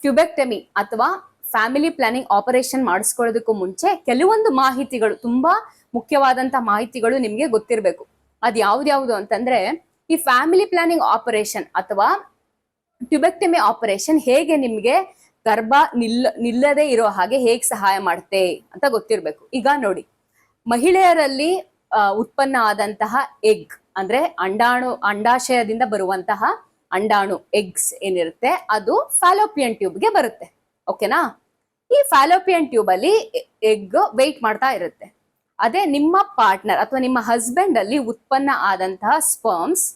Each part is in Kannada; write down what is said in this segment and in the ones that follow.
ಟ್ಯೂಬೆಕ್ಟಮಿ ಅಥವಾ ಫ್ಯಾಮಿಲಿ ಪ್ಲಾನಿಂಗ್ ಆಪರೇಷನ್ ಮಾಡಿಸ್ಕೊಳ್ಳೋದಕ್ಕೂ ಮುಂಚೆ ಕೆಲವೊಂದು ಮಾಹಿತಿಗಳು, ತುಂಬಾ ಮುಖ್ಯವಾದಂತ ಮಾಹಿತಿಗಳು ನಿಮ್ಗೆ ಗೊತ್ತಿರಬೇಕು. ಅದ್ ಯಾವ್ದು ಅಂತಂದ್ರೆ, ಈ ಫ್ಯಾಮಿಲಿ ಪ್ಲಾನಿಂಗ್ ಆಪರೇಷನ್ ಅಥವಾ ಟ್ಯೂಬೆಕ್ಟಮಿ ಆಪರೇಷನ್ ಹೇಗೆ ನಿಮ್ಗೆ ಗರ್ಭ ನಿಲ್ಲದೆ ಇರೋ ಹಾಗೆ ಹೇಗೆ ಸಹಾಯ ಮಾಡುತ್ತೆ ಅಂತ ಗೊತ್ತಿರ್ಬೇಕು. ಈಗ ನೋಡಿ, ಮಹಿಳೆಯರಲ್ಲಿ ಉತ್ಪನ್ನ ಆದಂತಹ ಎಗ್ ಅಂದ್ರೆ ಅಂಡಾಶಯದಿಂದ ಬರುವಂತಹ ಅಂಡಾಣು ಎಗ್ಸ್ ಏನಿರುತ್ತೆ ಅದು ಫಾಲೋಪಿಯನ್ ಟ್ಯೂಬ್ಗೆ ಬರುತ್ತೆ. ಓಕೆನಾ? ಈ ಫಾಲೋಪಿಯನ್ ಟ್ಯೂಬ್ ಅಲ್ಲಿ ಎಗ್ ವೆಯ್ಟ್ ಮಾಡ್ತಾ ಇರುತ್ತೆ. ಅದೇ ನಿಮ್ಮ ಪಾರ್ಟ್ನರ್ ಅಥವಾ ನಿಮ್ಮ ಹಸ್ಬೆಂಡ್ ಅಲ್ಲಿ ಉತ್ಪನ್ನ ಆದಂತಹ ಸ್ಪರ್ಮ್ಸ್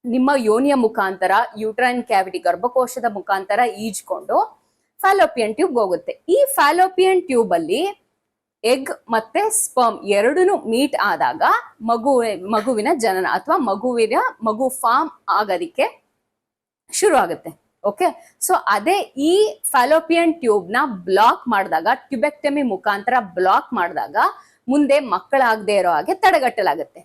ನಿಮ್ಮ ಯೋನಿಯ ಮುಖಾಂತರ, ಯೂಟ್ರೈನ್ ಕ್ಯಾವಿಟಿ ಗರ್ಭಕೋಶದ ಮುಖಾಂತರ ಈಜ್ಕೊಂಡು ಫಾಲೋಪಿಯನ್ ಟ್ಯೂಬ್ ಹೋಗುತ್ತೆ. ಈ ಫಾಲೋಪಿಯನ್ ಟ್ಯೂಬ್ ಅಲ್ಲಿ ಎಗ್ ಮತ್ತೆ ಸ್ಪರ್ಮ್ ಎರಡೂ ಮೀಟ್ ಆದಾಗ ಮಗುವಿನ ಜನನ ಅಥವಾ ಮಗು ಫಾರ್ಮ್ ಆಗೋದಿಕ್ಕೆ ಶುರು ಆಗುತ್ತೆ. ಓಕೆ, ಸೊ ಅದೇ ಈ ಫಾಲೋಪಿಯನ್ ಟ್ಯೂಬ್ ನ ಬ್ಲಾಕ್ ಮಾಡಿದಾಗ, ಟ್ಯೂಬೆಕ್ಟಮಿ ಮುಖಾಂತರ ಬ್ಲಾಕ್ ಮಾಡಿದಾಗ ಮುಂದೆ ಮಕ್ಕಳಾಗದೆ ಇರೋ ಹಾಗೆ ತಡೆಗಟ್ಟಲಾಗುತ್ತೆ.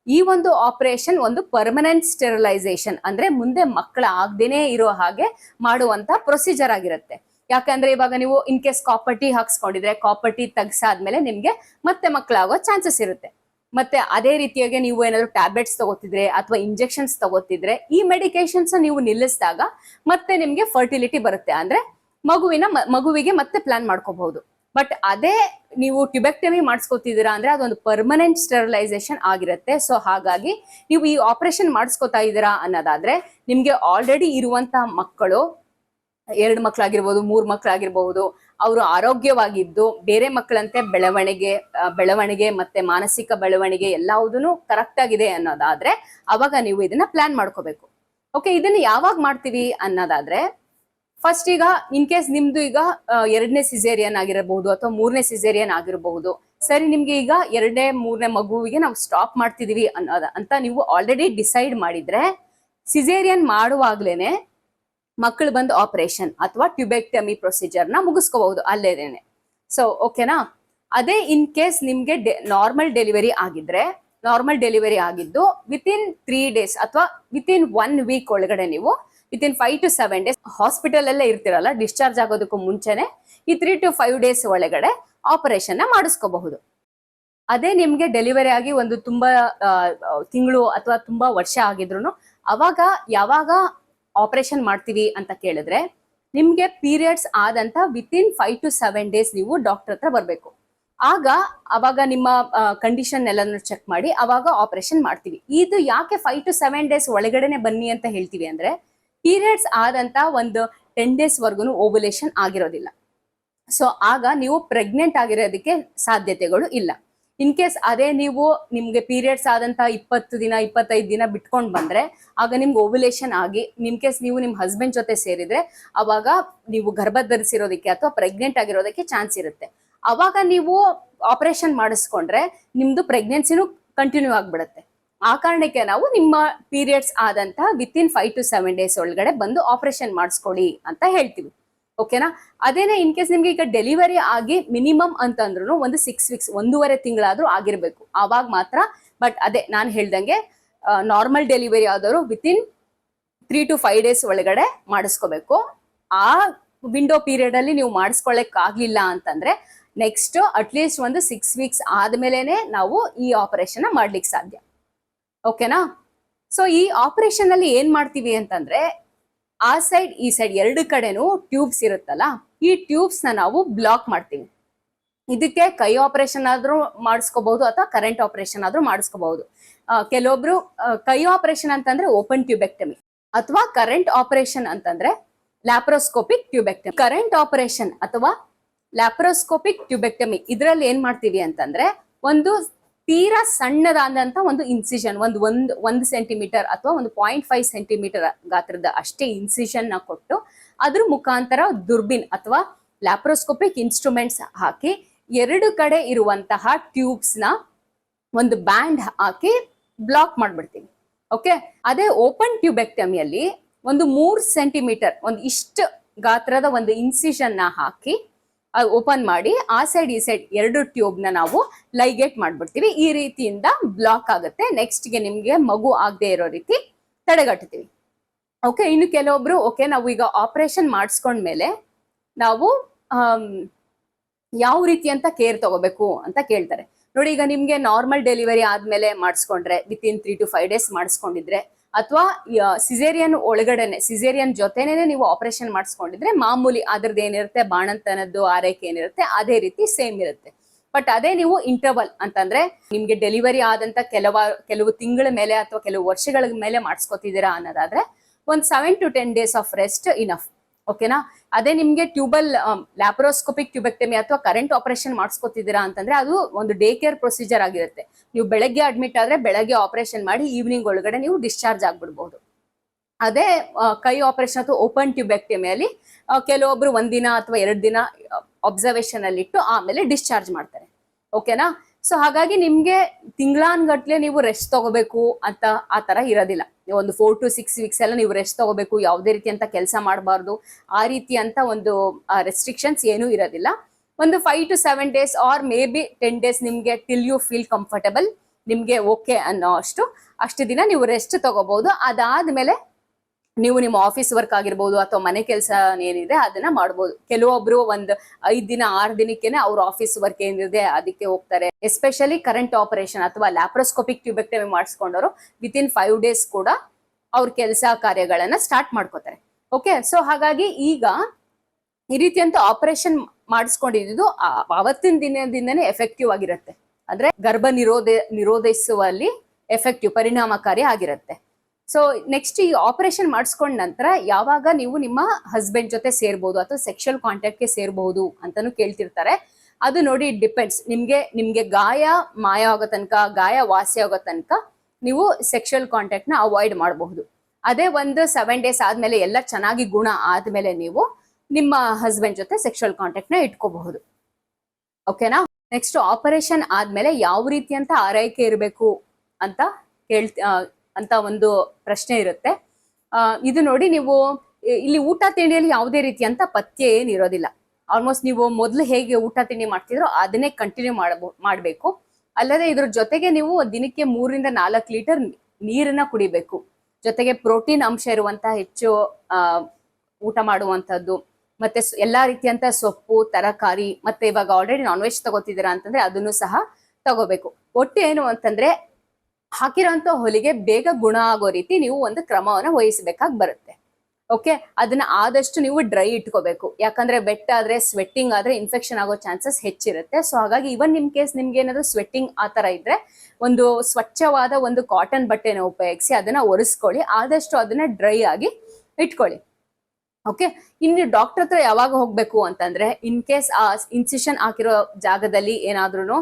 ಈ ಒಂದು ಆಪರೇಷನ್ ಒಂದು ಪರ್ಮನೆಂಟ್ ಸ್ಟೆರಿಲೈಸೇಷನ್ ಅಂದ್ರೆ ಮುಂದೆ ಮಕ್ಕಳಾಗದೇನೆ ಇರೋ ಹಾಗೆ ಮಾಡುವಂತ ಪ್ರೊಸೀಜರ್ ಆಗಿರುತ್ತೆ. ಯಾಕಂದ್ರೆ ಇವಾಗ ನೀವು ಇನ್ ಕೇಸ್ ಕಾಪರ್ ಟಿ ಹಾಕ್ಸ್ಕೊಂಡಿದ್ರೆ, ಕಾಪರ್ ಟಿ ತೆಗ್ಸಾದ್ಮೇಲೆ ನಿಮ್ಗೆ ಮತ್ತೆ ಮಕ್ಕಳಾಗೋ ಚಾನ್ಸಸ್ ಇರುತ್ತೆ. ಮತ್ತೆ ಅದೇ ರೀತಿಯಾಗಿ ನೀವು ಏನಾದ್ರು ಟ್ಯಾಬ್ಲೆಟ್ಸ್ ತಗೋತಿದ್ರೆ ಅಥವಾ ಇಂಜೆಕ್ಷನ್ಸ್ ತಗೋತಿದ್ರೆ, ಈ ಮೆಡಿಕೇಶನ್ಸ್ ನೀವು ನಿಲ್ಲಿಸಿದಾಗ ಮತ್ತೆ ನಿಮ್ಗೆ ಫರ್ಟಿಲಿಟಿ ಬರುತ್ತೆ. ಅಂದ್ರೆ ಮಗುವಿಗೆ ಮತ್ತೆ ಪ್ಲಾನ್ ಮಾಡ್ಕೋಬಹುದು. ಬಟ್ ಅದೇ ನೀವು ಟ್ಯೂಬೆಕ್ಟಮಿ ಮಾಡಿಸ್ಕೊತಿದ್ದೀರಾ ಅಂದ್ರೆ ಅದೊಂದು ಪರ್ಮನೆಂಟ್ ಸ್ಟೆರಿಲೈಸೇಷನ್ ಆಗಿರುತ್ತೆ. ಸೊ ಹಾಗಾಗಿ ನೀವು ಈ ಆಪರೇಷನ್ ಮಾಡಿಸ್ಕೊತಾ ಇದ್ದೀರಾ ಅನ್ನೋದಾದ್ರೆ ನಿಮ್ಗೆ ಆಲ್ರೆಡಿ ಇರುವಂತಹ ಮಕ್ಕಳು 2 ಮಕ್ಕಳಾಗಿರ್ಬೋದು, 3 ಮಕ್ಕಳಾಗಿರ್ಬಹುದು, ಅವರು ಆರೋಗ್ಯವಾಗಿದ್ದು ಬೇರೆ ಮಕ್ಕಳಂತೆ ಬೆಳವಣಿಗೆ ಮತ್ತೆ ಮಾನಸಿಕ ಬೆಳವಣಿಗೆ ಎಲ್ಲವುದೂ ಕರೆಕ್ಟ್ ಆಗಿದೆ ಅನ್ನೋದಾದ್ರೆ ಅವಾಗ ನೀವು ಇದನ್ನ ಪ್ಲಾನ್ ಮಾಡ್ಕೋಬೇಕು. ಓಕೆ, ಇದನ್ನ ಯಾವಾಗ ಮಾಡ್ತೀವಿ ಅನ್ನೋದಾದ್ರೆ, ಫಸ್ಟ್ ಈಗ ಇನ್ ಕೇಸ್ ನಿಮ್ದು ಈಗ 2ನೇ ಸಿಸೇರಿಯನ್ ಆಗಿರಬಹುದು ಅಥವಾ 3ನೇ ಸಿಸೇರಿಯನ್ ಆಗಿರಬಹುದು. ಸರಿ, ನಿಮ್ಗೆ ಈಗ 2ನೇ 3ನೇ ಮಗುವಿಗೆ ನಾವು ಸ್ಟಾಪ್ ಮಾಡ್ತಿದೀವಿ ಅಂತ ನೀವು ಆಲ್ರೆಡಿ ಡಿಸೈಡ್ ಮಾಡಿದ್ರೆ, ಸಿಸೇರಿಯನ್ ಮಾಡುವಾಗ್ಲೇನೆ ಮಕ್ಕಳು ಬಂದು ಆಪರೇಷನ್ ಅಥವಾ ಟ್ಯೂಬೆಕ್ಟಮಿ ಪ್ರೊಸೀಜರ್ ನ ಮುಗಿಸ್ಕೋಬಹುದು ಅಲ್ಲೇನೆ. ಸೊ ಓಕೆನಾ? ಅದೇ ಇನ್ ಕೇಸ್ ನಿಮ್ಗೆ ನಾರ್ಮಲ್ ಡೆಲಿವರಿ ಆಗಿದ್ದು ವಿತಿನ್ 3 days ಅಥವಾ ವಿತಿನ್ 1 week ಒಳಗಡೆ, ನೀವು ವಿತಿನ್ 5 to 7 days ಹಾಸ್ಪಿಟಲ್ ಅಲ್ಲೇ ಇರ್ತಿರಲ್ಲ, ಡಿಸ್ಚಾರ್ಜ್ ಆಗೋದಕ್ಕೂ ಮುಂಚೆನೆ ಈ 3 to 5 days ಒಳಗಡೆ ಆಪರೇಷನ್ ನ ಮಾಡಿಸ್ಕೋಬಹುದು. ಅದೇ ನಿಮ್ಗೆ ಡೆಲಿವರಿ ಆಗಿ ಒಂದು ತುಂಬಾ ತಿಂಗಳು ಅಥವಾ ತುಂಬಾ ವರ್ಷ ಆಗಿದ್ರು ಅವಾಗ ಯಾವಾಗ ಆಪರೇಷನ್ ಮಾಡ್ತೀವಿ ಅಂತ ಕೇಳಿದ್ರೆ, ನಿಮ್ಗೆ ಪೀರಿಯಡ್ಸ್ ಆದಂತ ವಿತಿನ್ 5 to 7 days ನೀವು ಡಾಕ್ಟರ್ ಹತ್ರ ಬರ್ಬೇಕು. ಅವಾಗ ನಿಮ್ಮ ಕಂಡೀಷನ್ ಎಲ್ಲಾನು ಚೆಕ್ ಮಾಡಿ ಅವಾಗ ಆಪರೇಷನ್ ಮಾಡ್ತೀವಿ. ಇದು ಯಾಕೆ 5 to 7 days ಒಳಗಡೆನೆ ಬನ್ನಿ ಅಂತ ಹೇಳ್ತೀವಿ ಅಂದ್ರೆ, ಪೀರಿಯಡ್ಸ್ ಆದಂತ ಒಂದು 10 days ವರ್ಗುನು ಓವ್ಯುಲೇಷನ್ ಆಗಿರೋದಿಲ್ಲ. ಸೊ ಆಗ ನೀವು ಪ್ರೆಗ್ನೆಂಟ್ ಆಗಿರೋದಕ್ಕೆ ಸಾಧ್ಯತೆಗಳು ಇಲ್ಲ. ಇನ್ ಕೇಸ್ ಅದೇ ನಿಮ್ಗೆ ಪೀರಿಯಡ್ಸ್ ಆದಂತ 20 ದಿನ 25 ದಿನ ಬಿಟ್ಕೊಂಡ್ ಬಂದ್ರೆ, ಆಗ ನಿಮ್ಗೆ ಓವ್ಯುಲೇಷನ್ ಆಗಿ ಇನ್ ಕೇಸ್ ನೀವು ನಿಮ್ ಹಸ್ಬೆಂಡ್ ಜೊತೆ ಸೇರಿದ್ರೆ ಅವಾಗ ನೀವು ಗರ್ಭ ಧರಿಸಿರೋದಕ್ಕೆ ಅಥವಾ ಪ್ರೆಗ್ನೆಂಟ್ ಆಗಿರೋದಕ್ಕೆ ಚಾನ್ಸ್ ಇರುತ್ತೆ. ಅವಾಗ ನೀವು ಆಪರೇಷನ್ ಮಾಡಿಸ್ಕೊಂಡ್ರೆ ನಿಮ್ದು ಪ್ರೆಗ್ನೆನ್ಸಿನೂ ಕಂಟಿನ್ಯೂ ಆಗ್ಬಿಡುತ್ತೆ. ಆ ಕಾರಣಕ್ಕೆ ನಾವು ನಿಮ್ಮ ಪೀರಿಯಡ್ಸ್ ಆದಂತ ವಿತಿನ್ 5 to 7 days ಒಳಗಡೆ ಬಂದು ಆಪರೇಷನ್ ಮಾಡಿಸ್ಕೊಳ್ಳಿ ಅಂತ ಹೇಳ್ತೀವಿ. ಓಕೆನಾ? ಅದೇನೆ ಇನ್ ಕೇಸ್ ನಿಮ್ಗೆ ಈಗ ಡೆಲಿವರಿ ಆಗಿ ಮಿನಿಮಮ್ ಅಂತಂದ್ರು ಒಂದು 6 weeks 1.5 ತಿಂಗಳಾದ್ರೂ ಆಗಿರ್ಬೇಕು, ಆವಾಗ ಮಾತ್ರ. ಬಟ್ ಅದೇ ನಾನು ಹೇಳ್ದಂಗೆ ನಾರ್ಮಲ್ ಡೆಲಿವರಿ ಆದವರು ವಿತಿನ್ 3 to 5 days ಒಳಗಡೆ ಮಾಡಿಸ್ಕೋಬೇಕು. ಆ ವಿಂಡೋ ಪೀರಿಯಡ್ ಅಲ್ಲಿ ನೀವು ಮಾಡಿಸ್ಕೊಳ್ಳಕ್ ಆಗ್ಲಿಲ್ಲ ಅಂತಂದ್ರೆ ನೆಕ್ಸ್ಟ್ ಅಟ್ಲೀಸ್ಟ್ ಒಂದು 6 weeks ಆದ್ಮೇಲೆನೆ ನಾವು ಈ ಆಪರೇಷನ್ ಮಾಡ್ಲಿಕ್ಕೆ ಸಾಧ್ಯ. ಓಕೆನಾ? ಸೊ ಈ ಆಪರೇಷನ್ ಅಲ್ಲಿ ಏನ್ ಮಾಡ್ತೀವಿ ಅಂತಂದ್ರೆ, ಆ ಸೈಡ್ ಈ ಸೈಡ್ 2 ಕಡೆನೂ ಟ್ಯೂಬ್ಸ್ ಇರುತ್ತಲ್ಲ, ಈ ಟ್ಯೂಬ್ಸ್ ನ ನಾವು ಬ್ಲಾಕ್ ಮಾಡ್ತೀವಿ. ಇದಕ್ಕೆ ಕೈ ಆಪರೇಷನ್ ಆದ್ರೂ ಮಾಡಿಸ್ಕೋಬಹುದು ಅಥವಾ ಕರೆಂಟ್ ಆಪರೇಷನ್ ಆದ್ರೂ ಮಾಡಿಸ್ಕೋಬಹುದು. ಕೆಲವೊಬ್ರು ಕೈ ಆಪರೇಷನ್ ಅಂತಂದ್ರೆ ಓಪನ್ ಟ್ಯೂಬೆಕ್ಟಮಿ, ಅಥವಾ ಕರೆಂಟ್ ಆಪರೇಷನ್ ಅಂತಂದ್ರೆ ಲ್ಯಾಪ್ರೋಸ್ಕೋಪಿಕ್ ಟ್ಯೂಬೆಕ್ಟಮಿ. ಕರೆಂಟ್ ಆಪರೇಷನ್ ಅಥವಾ ಲ್ಯಾಪ್ರೋಸ್ಕೋಪಿಕ್ ಟ್ಯೂಬೆಕ್ಟಮಿ ಇದ್ರಲ್ಲಿ ಏನ್ ಮಾಡ್ತೀವಿ ಅಂತಂದ್ರೆ, ಒಂದು ತೀರಾ ಸಣ್ಣದಾದಂತ ಒಂದು ಇನ್ಸಿಷನ್, ಒಂದು ಸೆಂಟಿಮೀಟರ್ ಅಥವಾ 1.5 ಸೆಂಟಿಮೀಟರ್ ಗಾತ್ರದ ಅಷ್ಟೇ ಇನ್ಸಿಷನ್ ನ ಕೊಟ್ಟು ಅದ್ರ ಮುಖಾಂತರ ದುರ್ಬಿನ್ ಅಥವಾ ಲ್ಯಾಪ್ರೋಸ್ಕೋಪಿಕ್ ಇನ್ಸ್ಟ್ರೂಮೆಂಟ್ಸ್ ಹಾಕಿ 2 ಕಡೆ ಇರುವಂತಹ ಟ್ಯೂಬ್ಸ್ ನ ಒಂದು ಬ್ಯಾಂಡ್ ಹಾಕಿ ಬ್ಲಾಕ್ ಮಾಡ್ಬಿಡ್ತೀವಿ. ಓಕೆ, ಅದೇ ಓಪನ್ ಟ್ಯೂಬೆಕ್ಟಮಿಯಲ್ಲಿ ಒಂದು 3 ಸೆಂಟಿಮೀಟರ್ ಒಂದು ಇಷ್ಟು ಗಾತ್ರದ ಒಂದು ಇನ್ಸಿಷನ್ ನ ಹಾಕಿ ಓಪನ್ ಮಾಡಿ ಆ ಸೈಡ್ ಈ ಸೈಡ್ 2 ಟ್ಯೂಬ್ ನ ನಾವು ಲೈಗೇಟ್ ಮಾಡ್ಬಿಡ್ತೀವಿ. ಈ ರೀತಿಯಿಂದ ಬ್ಲಾಕ್ ಆಗುತ್ತೆ. ನೆಕ್ಸ್ಟ್ ಗೆ ನಿಮ್ಗೆ ಮಗು ಆಗದೆ ಇರೋ ರೀತಿ ತಡೆಗಟ್ತೀವಿ. ಓಕೆ, ಇನ್ನು ಕೆಲವೊಬ್ರು ಓಕೆ ನಾವು ಈಗ ಆಪರೇಷನ್ ಮಾಡಿಸ್ಕೊಂಡ್ಮೇಲೆ ನಾವು ಯಾವ ರೀತಿ ಅಂತ ಕೇರ್ ತಗೋಬೇಕು ಅಂತ ಕೇಳ್ತಾರೆ. ನೋಡಿ, ಈಗ ನಿಮ್ಗೆ ನಾರ್ಮಲ್ ಡೆಲಿವರಿ ಆದ್ಮೇಲೆ ಮಾಡಿಸ್ಕೊಂಡ್ರೆ ವಿತಿನ್ 3 to 5 days ಮಾಡಿಸ್ಕೊಂಡಿದ್ರೆ, ಅಥವಾ ಸಿಸೇರಿಯನ್ ಒಳಗಡೆನೆ ಸಿಸೇರಿಯನ್ ಜೊತೆನೆ ನೀವು ಆಪರೇಷನ್ ಮಾಡಿಸ್ಕೊಂಡಿದ್ರೆ ಮಾಮೂಲಿ ಅದ್ರದ್ದು ಏನಿರುತ್ತೆ ಬಾಣಂತನದ್ದು ಆರೈಕೆ ಏನಿರುತ್ತೆ ಅದೇ ರೀತಿ ಸೇಮ್ ಇರುತ್ತೆ. ಬಟ್ ಅದೇ ನೀವು ಇಂಟರ್ವಲ್ ಅಂತಂದ್ರೆ ನಿಮ್ಗೆ ಡೆಲಿವರಿ ಆದಂತ ಕೆಲವು ತಿಂಗಳ ಮೇಲೆ ಅಥವಾ ಕೆಲವು ವರ್ಷಗಳ ಮೇಲೆ ಮಾಡಿಸ್ಕೊತಿದ್ದೀರಾ ಅನ್ನೋದಾದ್ರೆ ಒಂದು 7 to 10 days of rest enough. ಓಕೆನಾ? ಅದೇ ನಿಮ್ಗೆ ಲ್ಯಾಪ್ರೋಸ್ಕೋಪಿಕ್ ಟ್ಯೂಬೆಕ್ಟಮಿ ಅಥವಾ ಕರೆಂಟ್ ಆಪರೇಷನ್ ಮಾಡಿಸ್ಕೊತಿದ್ದೀರಾ ಅಂತಂದ್ರೆ ಅದು ಒಂದು ಡೇ ಕೇರ್ ಪ್ರೊಸೀಜರ್ ಆಗಿರುತ್ತೆ. ನೀವು ಬೆಳಗ್ಗೆ ಅಡ್ಮಿಟ್ ಆದ್ರೆ ಬೆಳಗ್ಗೆ ಆಪರೇಷನ್ ಮಾಡಿ ಈವ್ನಿಂಗ್ ಒಳಗಡೆ ನೀವು ಡಿಸ್ಚಾರ್ಜ್ ಆಗ್ಬಿಡ್ಬಹುದು. ಅದೇ ಕೈ ಆಪರೇಷನ್ ಅಥವಾ ಓಪನ್ ಟ್ಯೂಬೆಕ್ಟಮಿಯಲ್ಲಿ ಕೆಲವೊಬ್ರು 1 ದಿನ ಅಥವಾ 2 ದಿನ ಅಬ್ಸರ್ವೇಷನ್ ಅಲ್ಲಿ ಇಟ್ಟು ಆಮೇಲೆ ಡಿಸ್ಚಾರ್ಜ್ ಮಾಡ್ತಾರೆ. ಓಕೆನಾ? ಸೊ ಹಾಗಾಗಿ ನಿಮ್ಗೆ ತಿಂಗಳಾನ್ಗಟ್ಲೆ ನೀವು ರೆಸ್ಟ್ ತಗೋಬೇಕು ಅಂತ ಆ ತರ ಇರೋದಿಲ್ಲ. ಒಂದು 4 to 6 weeks ಎಲ್ಲ ನೀವು ರೆಸ್ಟ್ ತಗೋಬೇಕು, ಯಾವುದೇ ರೀತಿ ಅಂತ ಕೆಲಸ ಮಾಡಬಾರ್ದು, ಆ ರೀತಿ ಅಂತ ಒಂದು ರೆಸ್ಟ್ರಿಕ್ಷನ್ಸ್ ಏನೂ ಇರೋದಿಲ್ಲ. ಒಂದು 5 to 7 days are may be 10 days ನಿಮ್ಗೆ ಟಿಲ್ ಯು ಫೀಲ್ ಕಂಫರ್ಟಬಲ್, ನಿಮ್ಗೆ ಓಕೆ ಅನ್ನೋ ಅಷ್ಟು ದಿನ ನೀವು ರೆಸ್ಟ್ ತಗೋಬಹುದು. ಅದಾದ್ಮೇಲೆ ನೀವು ನಿಮ್ಮ ಆಫೀಸ್ ವರ್ಕ್ ಆಗಿರ್ಬೋದು ಅಥವಾ ಮನೆ ಕೆಲಸ ಏನಿದೆ ಅದನ್ನ ಮಾಡ್ಬೋದು. ಕೆಲವೊಬ್ರು 5 ದಿನ 6 ದಿನಕ್ಕೇನೆ ಅವ್ರ ಆಫೀಸ್ ವರ್ಕ್ ಏನಿದೆ ಅದಕ್ಕೆ ಹೋಗ್ತಾರೆ. ಎಸ್ಪೆಷಲಿ ಕರೆಂಟ್ ಆಪರೇಷನ್ ಅಥವಾ ಲ್ಯಾಪ್ರೋಸ್ಕೋಪಿಕ್ ಟ್ಯೂಬೆಕ್ಟಮಿ ಮಾಡಿಸ್ಕೊಂಡವರು ವಿತಿನ್ 5 days ಕೂಡ ಅವ್ರ ಕೆಲಸ ಕಾರ್ಯಗಳನ್ನ ಸ್ಟಾರ್ಟ್ ಮಾಡ್ಕೋತಾರೆ. ಓಕೆ, ಸೊ ಹಾಗಾಗಿ ಈಗ ಈ ರೀತಿ ಅಂತ ಆಪರೇಷನ್ ಮಾಡಿಸ್ಕೊಂಡಿದ್ದು ಅವತ್ತಿನ ದಿನದಿಂದನೇ ಎಫೆಕ್ಟಿವ್ ಆಗಿರುತ್ತೆ. ಅಂದ್ರೆ ಗರ್ಭ ನಿರೋಧಿಸುವಲ್ಲಿ ಎಫೆಕ್ಟಿವ್ ಪರಿಣಾಮಕಾರಿ ಆಗಿರುತ್ತೆ. ಸೊ ನೆಕ್ಸ್ಟ್ ಈ ಆಪರೇಷನ್ ಮಾಡಿಸ್ಕೊಂಡ ನಂತರ ಯಾವಾಗ ನೀವು ನಿಮ್ಮ ಹಸ್ಬೆಂಡ್ ಜೊತೆ ಸೇರ್ಬೋದು ಅಥವಾ ಸೆಕ್ಷುವಲ್ ಕಾಂಟ್ಯಾಕ್ಟ್ಗೆ ಸೇರ್ಬಹುದು ಅಂತಾನು ಕೇಳ್ತಿರ್ತಾರೆ. ಅದು ನೋಡಿ ಡಿಪೆಂಡ್ಸ್. ನಿಮ್ಗೆ ಗಾಯ ಮಾಯ ಆಗೋ ತನಕ, ಗಾಯ ವಾಸಿ ಆಗೋ ತನಕ ನೀವು ಸೆಕ್ಷುವಲ್ ಕಾಂಟ್ಯಾಕ್ಟ್ ನ ಅವಾಯ್ಡ್ ಮಾಡಬಹುದು. ಅದೇ ಒಂದು 7 days ಆದ್ಮೇಲೆ ಎಲ್ಲ ಚೆನ್ನಾಗಿ ಗುಣ ಆದ್ಮೇಲೆ ನೀವು ನಿಮ್ಮ ಹಸ್ಬೆಂಡ್ ಜೊತೆ ಸೆಕ್ಷುವಲ್ ಕಾಂಟ್ಯಾಕ್ಟ್ ನ ಇಟ್ಕೋಬಹುದು. ಓಕೆನಾ? ನೆಕ್ಸ್ಟ್ ಆಪರೇಷನ್ ಆದ್ಮೇಲೆ ಯಾವ ರೀತಿ ಅಂತ ಆರೈಕೆ ಇರಬೇಕು ಅಂತ ಒಂದು ಪ್ರಶ್ನೆ ಇರುತ್ತೆ. ಇದು ನೋಡಿ, ನೀವು ಇಲ್ಲಿ ಊಟ ತಿಂಡಿಯಲ್ಲಿ ಯಾವುದೇ ರೀತಿ ಅಂತ ಪಥ್ಯ ಏನಿರೋದಿಲ್ಲ. ಆಲ್ಮೋಸ್ಟ್ ನೀವು ಮೊದಲು ಹೇಗೆ ಊಟ ತಿಂಡಿ ಮಾಡ್ತಿದ್ರೋ ಅದನ್ನೇ ಕಂಟಿನ್ಯೂ ಮಾಡಬೇಕು. ಅಲ್ಲದೆ ಇದ್ರ ಜೊತೆಗೆ ನೀವು ದಿನಕ್ಕೆ 3 ರಿಂದ 4 ಲೀಟರ್ ನೀರನ್ನ ಕುಡಿಬೇಕು. ಜೊತೆಗೆ ಪ್ರೋಟೀನ್ ಅಂಶ ಇರುವಂತಹ ಹೆಚ್ಚು ಊಟ ಮಾಡುವಂತದ್ದು, ಮತ್ತೆ ಎಲ್ಲಾ ರೀತಿಯಂತ ಸೊಪ್ಪು ತರಕಾರಿ, ಮತ್ತೆ ಇವಾಗ ಆಲ್ರೆಡಿ ನಾನ್ ವೆಜ್ ತಗೋತಿದ್ದೀರಾ ಅಂತಂದ್ರೆ ಅದನ್ನು ಸಹ ತಗೋಬೇಕು. ಒಟ್ಟು ಏನು ಅಂತಂದ್ರೆ ಹಾಕಿರೋಂಥ ಹೊಲಿಗೆ ಬೇಗ ಗುಣ ಆಗೋ ರೀತಿ ನೀವು ಒಂದು ಕ್ರಮವನ್ನ ವಹಿಸಬೇಕಾಗಿ ಬರುತ್ತೆ. ಓಕೆ, ಅದನ್ನ ಆದಷ್ಟು ನೀವು ಡ್ರೈ ಇಟ್ಕೋಬೇಕು. ಯಾಕಂದ್ರೆ ವೆಟ್ ಆದ್ರೆ ಸ್ವೆಟ್ಟಿಂಗ್ ಆದ್ರೆ ಇನ್ಫೆಕ್ಷನ್ ಆಗೋ ಚಾನ್ಸಸ್ ಹೆಚ್ಚಿರುತ್ತೆ. ಸೊ ಹಾಗಾಗಿ ಇವನ್ ನಿಮ್ ಕೇಸ್ ನಿಮ್ಗೆ ಏನಾದ್ರು ಸ್ವೆಟ್ಟಿಂಗ್ ಆ ತರ ಇದ್ರೆ ಒಂದು ಸ್ವಚ್ಛವಾದ ಒಂದು ಕಾಟನ್ ಬಟ್ಟೆನ ಉಪಯೋಗಿಸಿ ಅದನ್ನ ಒರೆಸ್ಕೊಳ್ಳಿ. ಆದಷ್ಟು ಅದನ್ನ ಡ್ರೈ ಆಗಿ ಇಟ್ಕೊಳ್ಳಿ. ಓಕೆ, ಇನ್ನು ಡಾಕ್ಟರ್ ಹತ್ರ ಯಾವಾಗ ಹೋಗ್ಬೇಕು ಅಂತಂದ್ರೆ ಇನ್ ಕೇಸ್ ಆ ಇನ್ಸಿಷನ್ ಹಾಕಿರೋ ಜಾಗದಲ್ಲಿ ಏನಾದ್ರೂ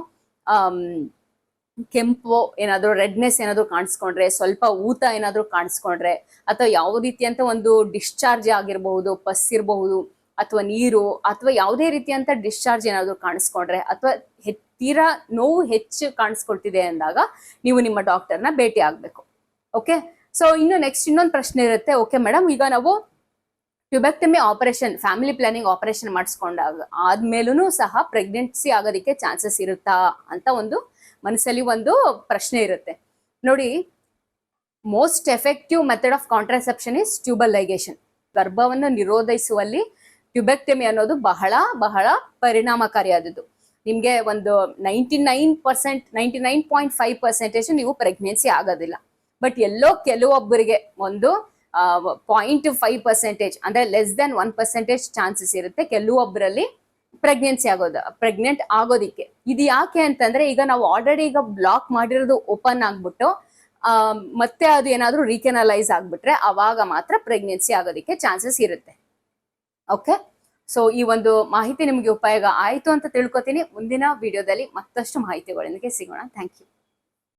ಕೆಂಪು ಏನಾದ್ರು ರೆಡ್ನೆಸ್ ಏನಾದ್ರು ಕಾಣಿಸ್ಕೊಂಡ್ರೆ, ಸ್ವಲ್ಪ ಊತ ಏನಾದ್ರು ಕಾಣಿಸ್ಕೊಂಡ್ರೆ, ಅಥವಾ ಯಾವ ರೀತಿ ಅಂತ ಒಂದು ಡಿಸ್ಚಾರ್ಜ್ ಆಗಿರಬಹುದು, ಪಸ್ ಇರಬಹುದು, ಅಥವಾ ನೀರು ಅಥವಾ ಯಾವುದೇ ರೀತಿಯಂತ ಡಿಸ್ಚಾರ್ಜ್ ಏನಾದ್ರು ಕಾಣಿಸ್ಕೊಂಡ್ರೆ, ಅಥವಾ ತೀರಾ ನೋವು ಹೆಚ್ಚು ಕಾಣಿಸ್ಕೊಳ್ತಿದೆ ಅಂದಾಗ ನೀವು ನಿಮ್ಮ ಡಾಕ್ಟರ್ನ ಭೇಟಿ ಆಗ್ಬೇಕು. ಓಕೆ, ಸೊ ಇನ್ನು ನೆಕ್ಸ್ಟ್ ಇನ್ನೊಂದು ಪ್ರಶ್ನೆ ಇರುತ್ತೆ. ಓಕೆ ಮೇಡಮ್, ಈಗ ನಾವು tubectomy operation, family planning operation ಮಾಡಿಸ್ಕೊಂಡಾಗ ಆದ್ಮೇಲೂ ಸಹ ಪ್ರೆಗ್ನೆನ್ಸಿ ಆಗೋದಕ್ಕೆ ಚಾನ್ಸಸ್ ಇರುತ್ತಾ ಅಂತ ಒಂದು ಮನಸ್ಸಲ್ಲಿ ಒಂದು ಪ್ರಶ್ನೆ ಇರುತ್ತೆ. ನೋಡಿ, most effective method of contraception is tubal ligation. ಗರ್ಭವನ್ನು ನಿರೋಧಿಸುವಲ್ಲಿ ಟ್ಯೂಬೆಕ್ಟಮಿ ಅನ್ನೋದು ಬಹಳ ಬಹಳ ಪರಿಣಾಮಕಾರಿಯಾದದ್ದು. ನಿಮ್ಗೆ ಒಂದು 99.5% ನೀವು ಪ್ರೆಗ್ನೆನ್ಸಿ ಆಗೋದಿಲ್ಲ. ಬಟ್ ಎಲ್ಲೋ ಕೆಲವೊಬ್ಬರಿಗೆ ಒಂದು 0.5% ಅಂದ್ರೆ ಲೆಸ್ ದೆನ್ 1% ಚಾನ್ಸಸ್ ಇರುತ್ತೆ ಕೆಲವೊಬ್ಬರಲ್ಲಿ ಪ್ರೆಗ್ನೆಂಟ್ ಆಗೋದಿಕ್ಕೆ. ಇದು ಯಾಕೆ ಅಂತಂದ್ರೆ ಈಗ ನಾವು ಆಲ್ರೆಡಿ ಈಗ ಬ್ಲಾಕ್ ಮಾಡಿರೋದು ಓಪನ್ ಆಗ್ಬಿಟ್ಟು ಮತ್ತೆ ಅದು ಏನಾದ್ರೂ ರೀಕೆನಲೈಸ್ ಆಗ್ಬಿಟ್ರೆ ಅವಾಗ ಮಾತ್ರ ಪ್ರೆಗ್ನೆನ್ಸಿ ಆಗೋದಿಕ್ಕೆ ಚಾನ್ಸಸ್ ಇರುತ್ತೆ. ಓಕೆ, ಸೊ ಈ ಒಂದು ಮಾಹಿತಿ ನಿಮ್ಗೆ ಉಪಯೋಗ ಆಯ್ತು ಅಂತ ತಿಳ್ಕೊತೀನಿ. ಮುಂದಿನ ವಿಡಿಯೋದಲ್ಲಿ ಮತ್ತಷ್ಟು ಮಾಹಿತಿಗಳೊಂದಿಗೆ ಸಿಗೋಣ. Thank you.